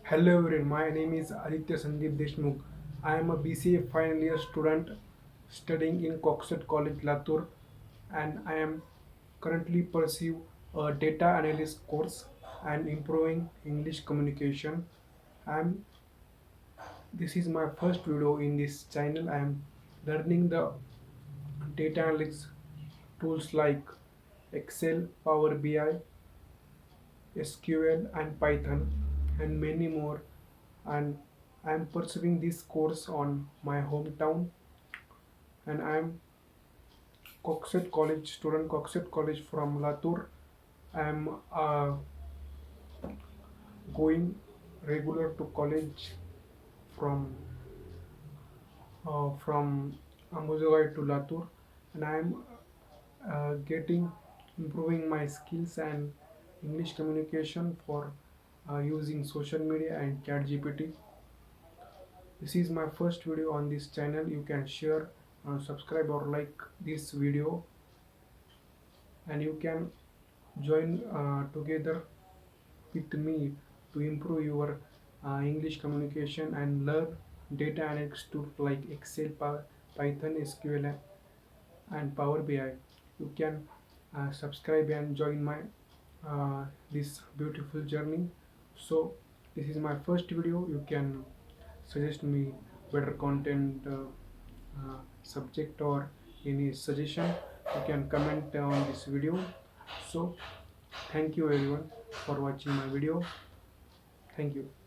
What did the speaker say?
Hello everyone, my name is Aditya Deshmukh. I am a BCA final year student studying in Coxet College, Latur, and I am currently pursue a data analyst course and improving English communication. I'm This is my first video in this channel. I am learning the data analytics tools like Excel, Power BI, SQL, and Python, and many more. And I am pursuing this course on my hometown, and I am Coxet College student, Coxet College from Latur. I am going regular to college from from Ambujagai to Latur, and I am getting improving my skills and English communication for using social media and chat GPT. This is my first video on this channel. You can share, subscribe or like this video, and you can join together with me to improve your English communication and learn data analytics tools like Excel, Python, SQL, and Power BI. You can subscribe and join my this beautiful journey. So this is my first video. You can suggest me better content, subject or any suggestion. You can comment on this video. So thank you everyone for watching my video. Thank you.